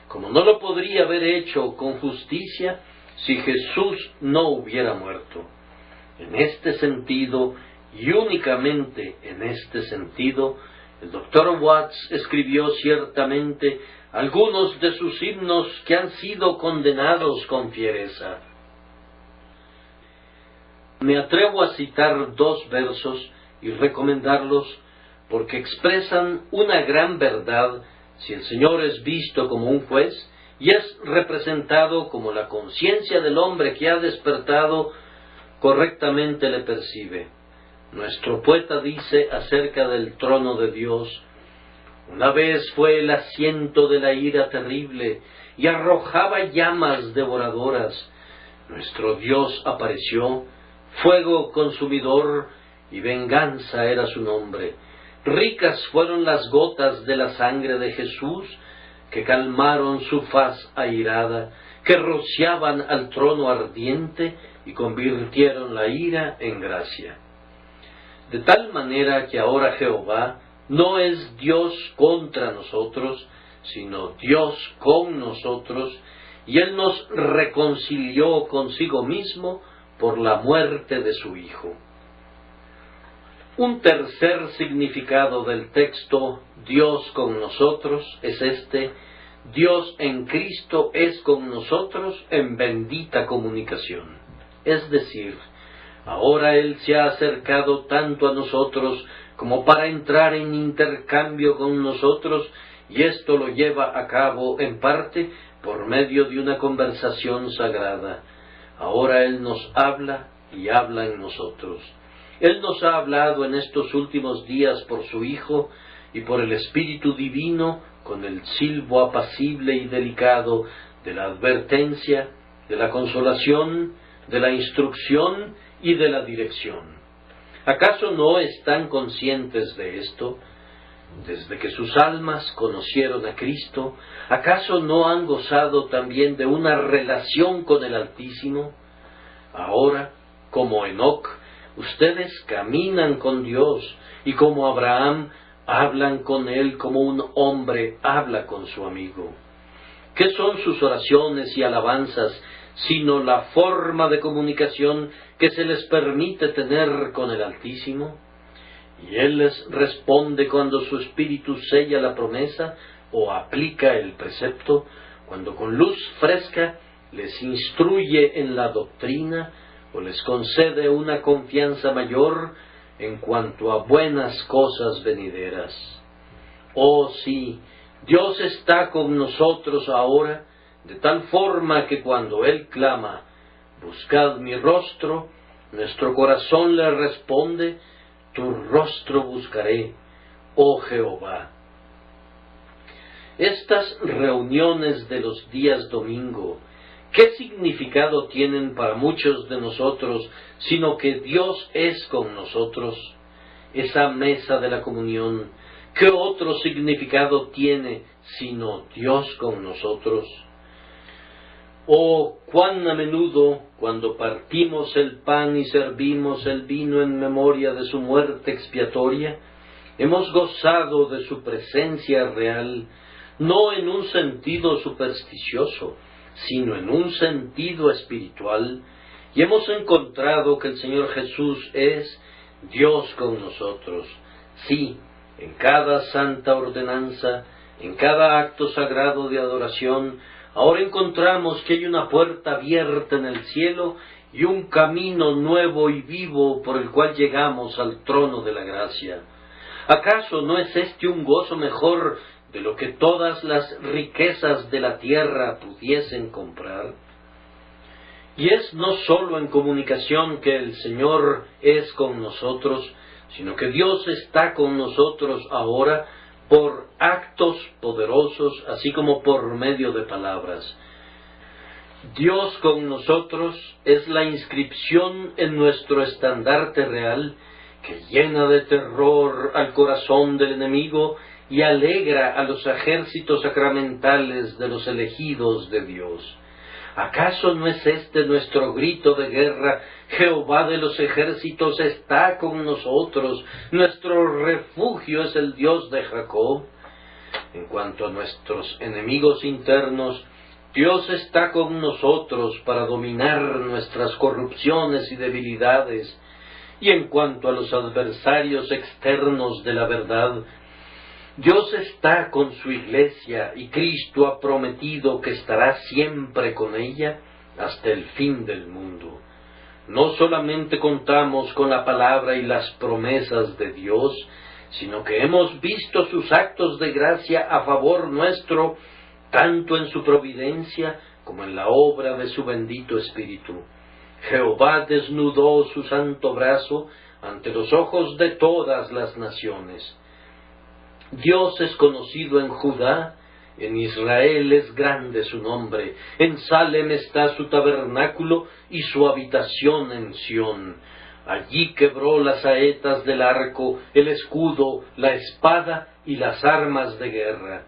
como no lo podría haber hecho con justicia si Jesús no hubiera muerto. En este sentido, y únicamente en este sentido, el Dr. Watts escribió ciertamente algunos de sus himnos que han sido condenados con fiereza. Me atrevo a citar 2 versos y recomendarlos porque expresan una gran verdad si el Señor es visto como un juez y es representado como la conciencia del hombre que ha despertado correctamente le percibe. Nuestro poeta dice acerca del trono de Dios: una vez fue el asiento de la ira terrible y arrojaba llamas devoradoras. Nuestro Dios apareció, fuego consumidor, y venganza era su nombre. Ricas fueron las gotas de la sangre de Jesús, que calmaron su faz airada, que rociaban al trono ardiente y convirtieron la ira en gracia. De tal manera que ahora Jehová no es Dios contra nosotros, sino Dios con nosotros, y Él nos reconcilió consigo mismo por la muerte de su Hijo. Un tercer significado del texto Dios con nosotros es este: Dios en Cristo es con nosotros en bendita comunicación. Es decir, ahora Él se ha acercado tanto a nosotros como para entrar en intercambio con nosotros, y esto lo lleva a cabo en parte por medio de una conversación sagrada. Ahora Él nos habla y habla en nosotros. Él nos ha hablado en estos últimos días por su Hijo y por el Espíritu Divino con el silbo apacible y delicado de la advertencia, de la consolación, de la instrucción y de la dirección. ¿Acaso no están conscientes de esto? Desde que sus almas conocieron a Cristo, ¿acaso no han gozado también de una relación con el Altísimo? Ahora, como Enoc, ustedes caminan con Dios y como Abraham hablan con Él como un hombre habla con su amigo. ¿Qué son sus oraciones y alabanzas sino la forma de comunicación que se les permite tener con el Altísimo? Y Él les responde cuando su espíritu sella la promesa o aplica el precepto, cuando con luz fresca les instruye en la doctrina o les concede una confianza mayor en cuanto a buenas cosas venideras. Oh sí, Dios está con nosotros ahora, de tal forma que cuando Él clama, buscad mi rostro, nuestro corazón le responde, tu rostro buscaré, oh Jehová. Estas reuniones de los días domingo, ¿qué significado tienen para muchos de nosotros, sino que Dios es con nosotros? Esa mesa de la comunión, ¿qué otro significado tiene, sino Dios con nosotros? Oh, cuán a menudo, cuando partimos el pan y servimos el vino en memoria de su muerte expiatoria, hemos gozado de su presencia real, no en un sentido supersticioso, sino en un sentido espiritual, y hemos encontrado que el Señor Jesús es Dios con nosotros. Sí, en cada santa ordenanza, en cada acto sagrado de adoración, ahora encontramos que hay una puerta abierta en el cielo y un camino nuevo y vivo por el cual llegamos al trono de la gracia. ¿Acaso no es este un gozo mejor de lo que todas las riquezas de la tierra pudiesen comprar? Y es no sólo en comunicación que el Señor es con nosotros, sino que Dios está con nosotros ahora por actos poderosos, así como por medio de palabras. Dios con nosotros es la inscripción en nuestro estandarte real, que llena de terror al corazón del enemigo y alegra a los ejércitos sacramentales de los elegidos de Dios. ¿Acaso no es este nuestro grito de guerra? Jehová de los ejércitos está con nosotros, nuestro refugio es el Dios de Jacob. En cuanto a nuestros enemigos internos, Dios está con nosotros para dominar nuestras corrupciones y debilidades. Y en cuanto a los adversarios externos de la verdad, Dios está con su iglesia y Cristo ha prometido que estará siempre con ella hasta el fin del mundo. No solamente contamos con la palabra y las promesas de Dios, sino que hemos visto sus actos de gracia a favor nuestro, tanto en su providencia como en la obra de su bendito Espíritu. Jehová desnudó su santo brazo ante los ojos de todas las naciones. Dios es conocido en Judá, en Israel es grande su nombre, en Salem está su tabernáculo y su habitación en Sión. Allí quebró las saetas del arco, el escudo, la espada y las armas de guerra.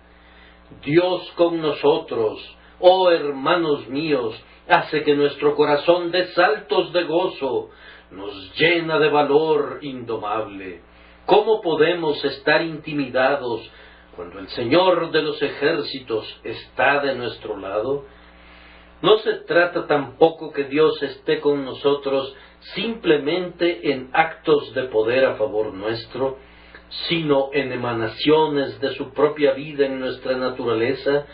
Dios con nosotros, oh hermanos míos, hace que nuestro corazón dé saltos de gozo, nos llena de valor indomable. ¿Cómo podemos estar intimidados cuando el Señor de los ejércitos está de nuestro lado? No se trata tampoco que Dios esté con nosotros simplemente en actos de poder a favor nuestro, sino en emanaciones de su propia vida en nuestra naturaleza,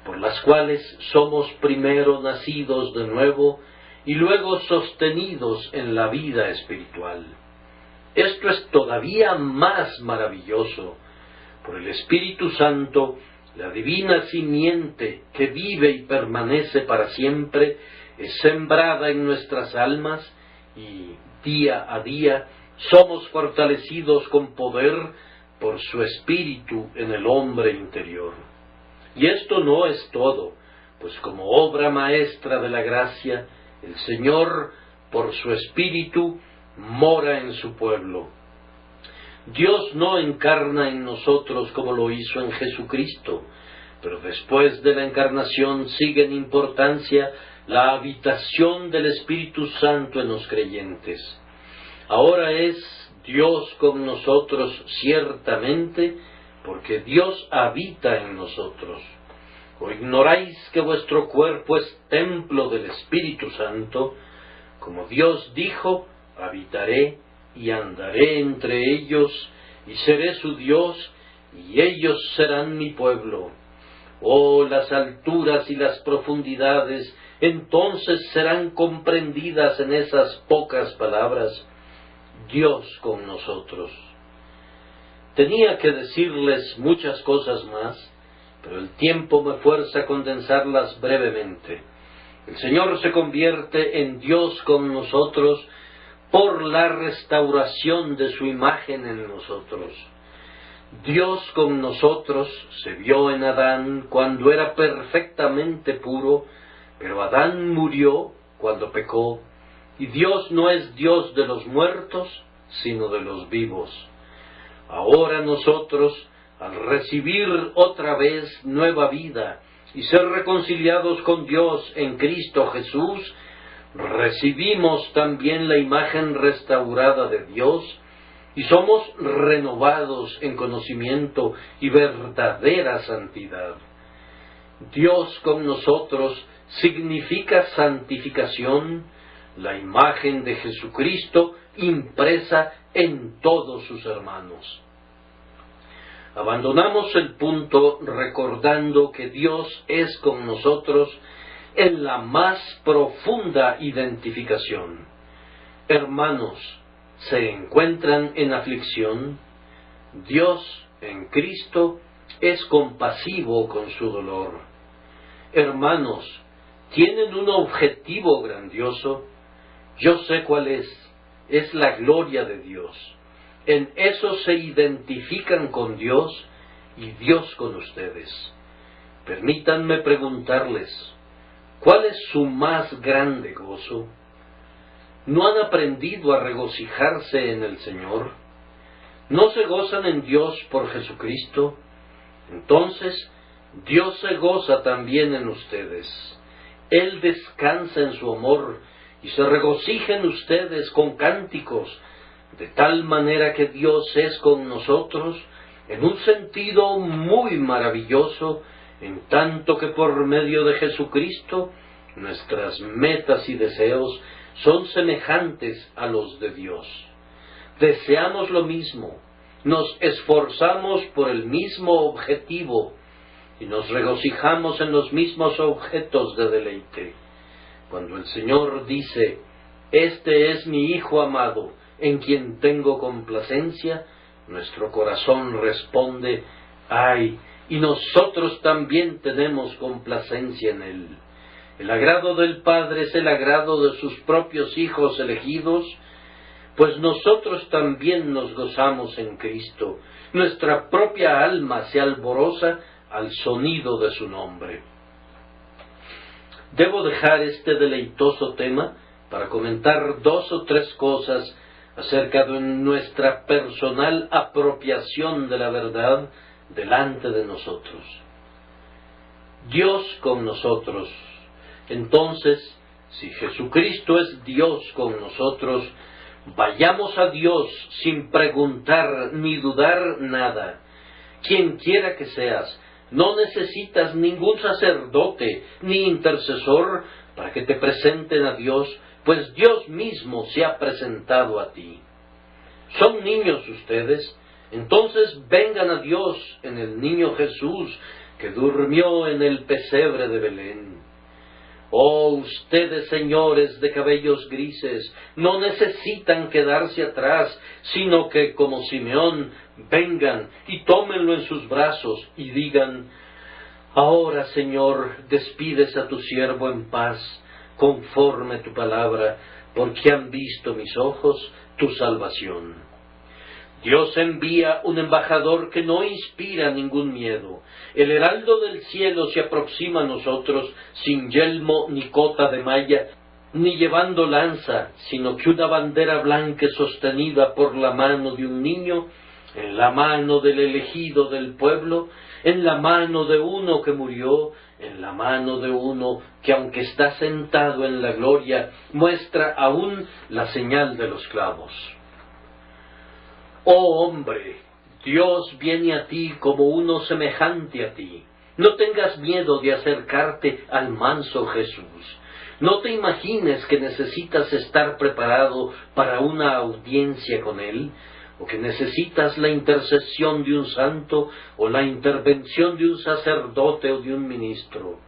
por las cuales somos primero nacidos de nuevo y luego sostenidos en la vida espiritual. Esto es todavía más maravilloso. Por el Espíritu Santo, la divina simiente que vive y permanece para siempre es sembrada en nuestras almas y día a día somos fortalecidos con poder por su Espíritu en el hombre interior. Y esto no es todo, pues como obra maestra de la gracia, el Señor, por su Espíritu, mora en su pueblo. Dios no encarna en nosotros como lo hizo en Jesucristo, pero después de la encarnación sigue en importancia la habitación del Espíritu Santo en los creyentes. Ahora es Dios con nosotros ciertamente, porque Dios habita en nosotros. ¿O ignoráis que vuestro cuerpo es templo del Espíritu Santo? Como Dios dijo, habitaré y andaré entre ellos, y seré su Dios, y ellos serán mi pueblo. Oh, las alturas y las profundidades, entonces serán comprendidas en esas pocas palabras: Dios con nosotros. Tenía que decirles muchas cosas más, pero el tiempo me fuerza a condensarlas brevemente. El Señor se convierte en Dios con nosotros por la restauración de su imagen en nosotros. Dios con nosotros se vio en Adán cuando era perfectamente puro, pero Adán murió cuando pecó, y Dios no es Dios de los muertos, sino de los vivos. Ahora nosotros, al recibir otra vez nueva vida y ser reconciliados con Dios en Cristo Jesús, recibimos también la imagen restaurada de Dios y somos renovados en conocimiento y verdadera santidad. Dios con nosotros significa santificación, la imagen de Jesucristo impresa en todos sus hermanos. Abandonamos el punto recordando que Dios es con nosotros en la más profunda identificación. Hermanos, ¿se encuentran en aflicción? Dios, en Cristo, es compasivo con su dolor. Hermanos, ¿tienen un objetivo grandioso? Yo sé cuál es la gloria de Dios. En eso se identifican con Dios y Dios con ustedes. Permítanme preguntarles, ¿cuál es su más grande gozo? ¿No han aprendido a regocijarse en el Señor? ¿No se gozan en Dios por Jesucristo? Entonces, Dios se goza también en ustedes. Él descansa en su amor y se regocija en ustedes con cánticos, de tal manera que Dios es con nosotros en un sentido muy maravilloso, en tanto que por medio de Jesucristo nuestras metas y deseos son semejantes a los de Dios. Deseamos lo mismo, nos esforzamos por el mismo objetivo y nos regocijamos en los mismos objetos de deleite. Cuando el Señor dice, «Este es mi Hijo amado, en quien tengo complacencia», nuestro corazón responde, «¡Ay! Y nosotros también tenemos complacencia en Él». El agrado del Padre es el agrado de sus propios hijos elegidos, pues nosotros también nos gozamos en Cristo. Nuestra propia alma se alboroza al sonido de su nombre. Debo dejar este deleitoso tema para comentar 2 o 3 cosas acerca de nuestra personal apropiación de la verdad delante de nosotros. Dios con nosotros. Entonces, si Jesucristo es Dios con nosotros, vayamos a Dios sin preguntar ni dudar nada. Quien quiera que seas, no necesitas ningún sacerdote ni intercesor para que te presenten a Dios, pues Dios mismo se ha presentado a ti. ¿Son niños ustedes? Entonces vengan a Dios en el niño Jesús que durmió en el pesebre de Belén. Oh, ustedes, señores de cabellos grises, no necesitan quedarse atrás, sino que, como Simeón, vengan y tómenlo en sus brazos y digan, «Ahora, Señor, despides a tu siervo en paz, conforme tu palabra, porque han visto mis ojos tu salvación». Dios envía un embajador que no inspira ningún miedo. El heraldo del cielo se aproxima a nosotros sin yelmo ni cota de malla, ni llevando lanza, sino que una bandera blanca sostenida por la mano de un niño, en la mano del elegido del pueblo, en la mano de uno que murió en la mano de uno que, aunque está sentado en la gloria, muestra aún la señal de los clavos. Oh hombre, Dios viene a ti como uno semejante a ti. No tengas miedo de acercarte al manso Jesús. No te imagines que necesitas estar preparado para una audiencia con Él, o que necesitas la intercesión de un santo, o la intervención de un sacerdote o de un ministro.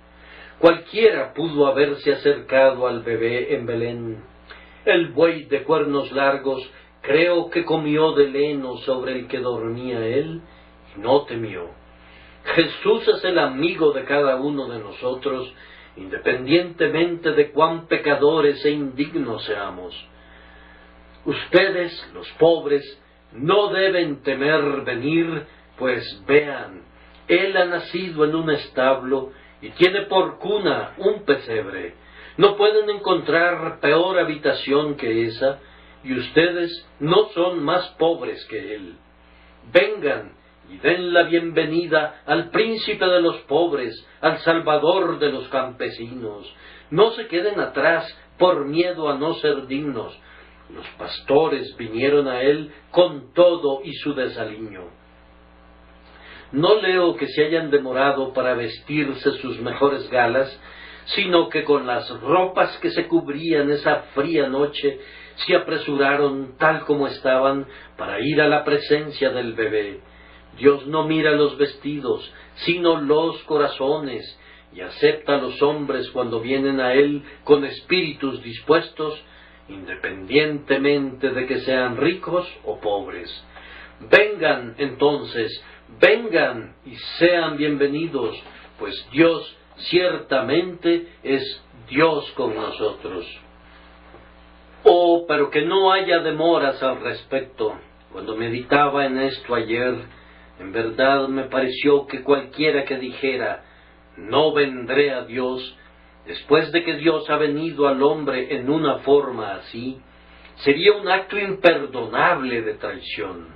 Cualquiera pudo haberse acercado al bebé en Belén. El buey de cuernos largos creo que comió del heno sobre el que dormía él, y no temió. Jesús es el amigo de cada uno de nosotros, independientemente de cuán pecadores e indignos seamos. Ustedes, los pobres, no deben temer venir, pues vean, Él ha nacido en un establo y tiene por cuna un pesebre. No pueden encontrar peor habitación que esa, y ustedes no son más pobres que Él. Vengan y den la bienvenida al príncipe de los pobres, al salvador de los campesinos. No se queden atrás por miedo a no ser dignos. Los pastores vinieron a él con todo y su desaliño. No leo que se hayan demorado para vestirse sus mejores galas, sino que con las ropas que se cubrían esa fría noche, se apresuraron tal como estaban para ir a la presencia del bebé. Dios no mira los vestidos, sino los corazones, y acepta a los hombres cuando vienen a Él con espíritus dispuestos, independientemente de que sean ricos o pobres. Vengan, entonces, vengan y sean bienvenidos, pues Dios ciertamente es Dios con nosotros. Oh, pero que no haya demoras al respecto. Cuando meditaba en esto ayer, en verdad me pareció que cualquiera que dijera, no vendré a Dios, después de que Dios ha venido al hombre en una forma así, sería un acto imperdonable de traición.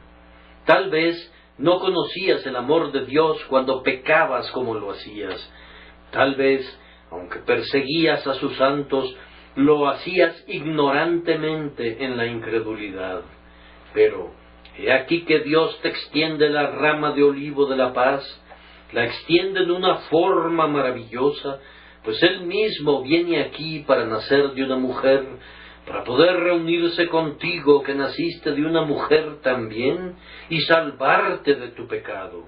Tal vez no conocías el amor de Dios cuando pecabas como lo hacías. Tal vez, aunque perseguías a sus santos, lo hacías ignorantemente en la incredulidad. Pero he aquí que Dios te extiende la rama de olivo de la paz, la extiende en una forma maravillosa, pues Él mismo viene aquí para nacer de una mujer, para poder reunirse contigo que naciste de una mujer también, y salvarte de tu pecado.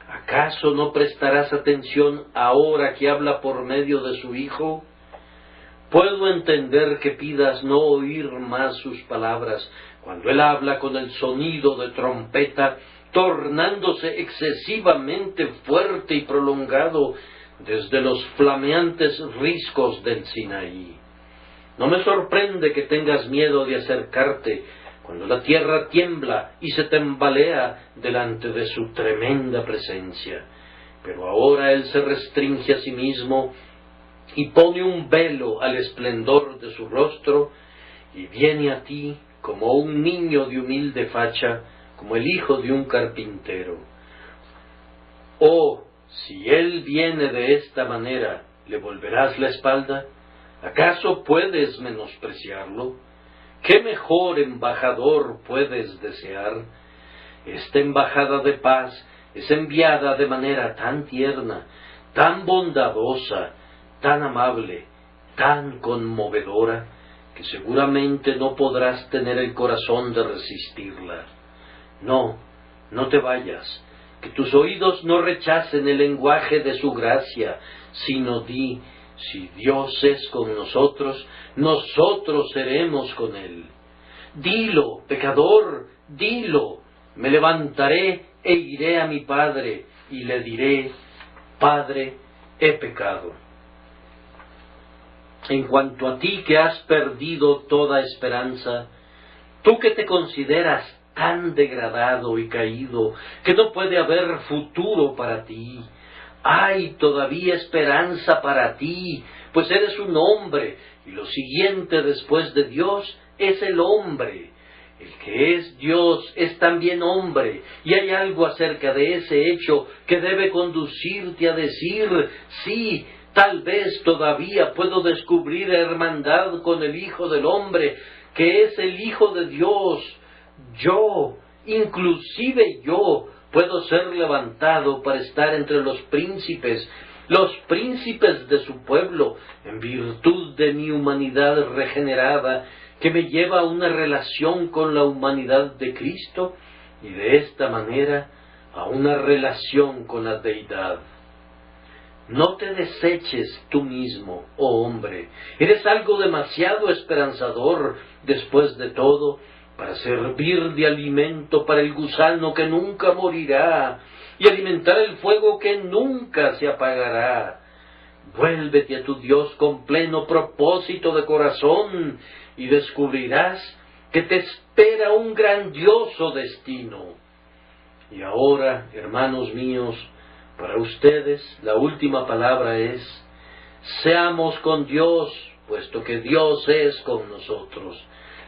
¿Acaso no prestarás atención ahora que habla por medio de su Hijo? Puedo entender que pidas no oír más sus palabras, cuando Él habla con el sonido de trompeta, tornándose excesivamente fuerte y prolongado desde los flameantes riscos del Sinaí. No me sorprende que tengas miedo de acercarte, cuando la tierra tiembla y se tambalea delante de su tremenda presencia. Pero ahora Él se restringe a sí mismo y pone un velo al esplendor de su rostro, y viene a ti como un niño de humilde facha, como el hijo de un carpintero. Oh, si Él viene de esta manera, ¿le volverás la espalda? ¿Acaso puedes menospreciarlo? ¿Qué mejor embajador puedes desear? Esta embajada de paz es enviada de manera tan tierna, tan bondadosa, tan amable, tan conmovedora, que seguramente no podrás tener el corazón de resistirla. No, no te vayas, que tus oídos no rechacen el lenguaje de su gracia, sino di, si Dios es con nosotros, nosotros seremos con Él. Dilo, pecador, dilo, me levantaré e iré a mi Padre, y le diré, Padre, he pecado. En cuanto a ti que has perdido toda esperanza, tú que te consideras tan degradado y caído que no puede haber futuro para ti, hay todavía esperanza para ti, pues eres un hombre, y lo siguiente después de Dios es el hombre. El que es Dios es también hombre, y hay algo acerca de ese hecho que debe conducirte a decir, sí, tal vez todavía puedo descubrir hermandad con el Hijo del Hombre, que es el Hijo de Dios. Yo, inclusive yo, puedo ser levantado para estar entre los príncipes de su pueblo, en virtud de mi humanidad regenerada, que me lleva a una relación con la humanidad de Cristo, y de esta manera a una relación con la deidad. No te deseches tú mismo, oh hombre, eres algo demasiado esperanzador, después de todo, para servir de alimento para el gusano que nunca morirá, y alimentar el fuego que nunca se apagará. Vuélvete a tu Dios con pleno propósito de corazón, y descubrirás que te espera un grandioso destino. Y ahora, hermanos míos, para ustedes la última palabra es: seamos con Dios, puesto que Dios es con nosotros.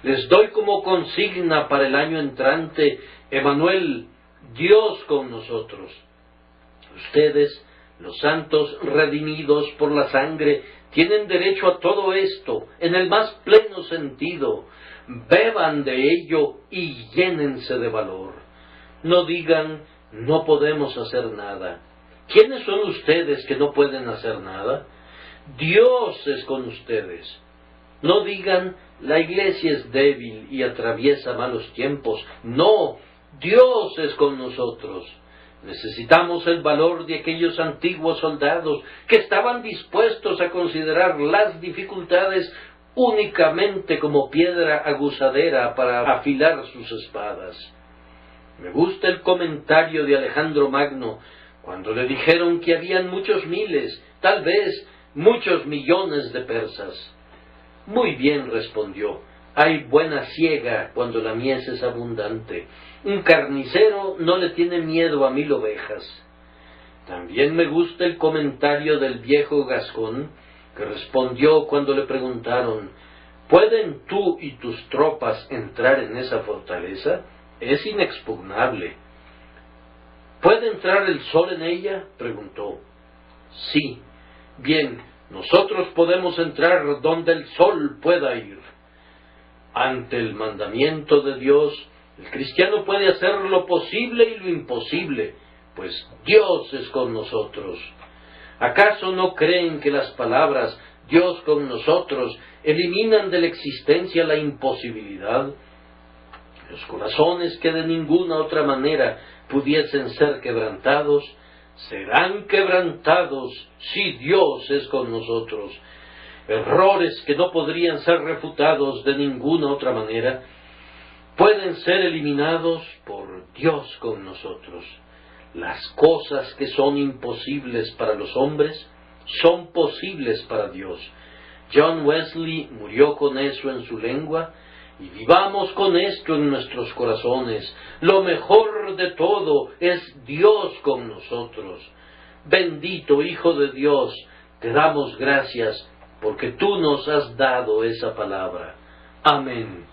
Les doy como consigna para el año entrante, Emmanuel, Dios con nosotros. Ustedes, los santos redimidos por la sangre, tienen derecho a todo esto, en el más pleno sentido. Beban de ello y llénense de valor. No digan, no podemos hacer nada. ¿Quiénes son ustedes que no pueden hacer nada? Dios es con ustedes. No digan, la iglesia es débil y atraviesa malos tiempos. No, Dios es con nosotros. Necesitamos el valor de aquellos antiguos soldados que estaban dispuestos a considerar las dificultades únicamente como piedra aguzadera para afilar sus espadas. Me gusta el comentario de Alejandro Magno cuando le dijeron que habían muchos miles, tal vez muchos millones de persas. Muy bien, respondió, hay buena siega cuando la mies es abundante. Un carnicero no le tiene miedo a 1000 ovejas. También me gusta el comentario del viejo Gascón, que respondió cuando le preguntaron, ¿pueden tú y tus tropas entrar en esa fortaleza? Es inexpugnable. ¿Puede entrar el sol en ella?, preguntó. Sí. Bien, nosotros podemos entrar donde el sol pueda ir. Ante el mandamiento de Dios, el cristiano puede hacer lo posible y lo imposible, pues Dios es con nosotros. ¿Acaso no creen que las palabras Dios con nosotros eliminan de la existencia la imposibilidad? Los corazones que de ninguna otra manera pudiesen ser quebrantados, serán quebrantados si Dios es con nosotros. Errores que no podrían ser refutados de ninguna otra manera, pueden ser eliminados por Dios con nosotros. Las cosas que son imposibles para los hombres, son posibles para Dios. John Wesley murió con eso en su lengua, y vivamos con esto en nuestros corazones. Lo mejor de todo es Dios con nosotros. Bendito Hijo de Dios, te damos gracias porque tú nos has dado esa palabra. Amén.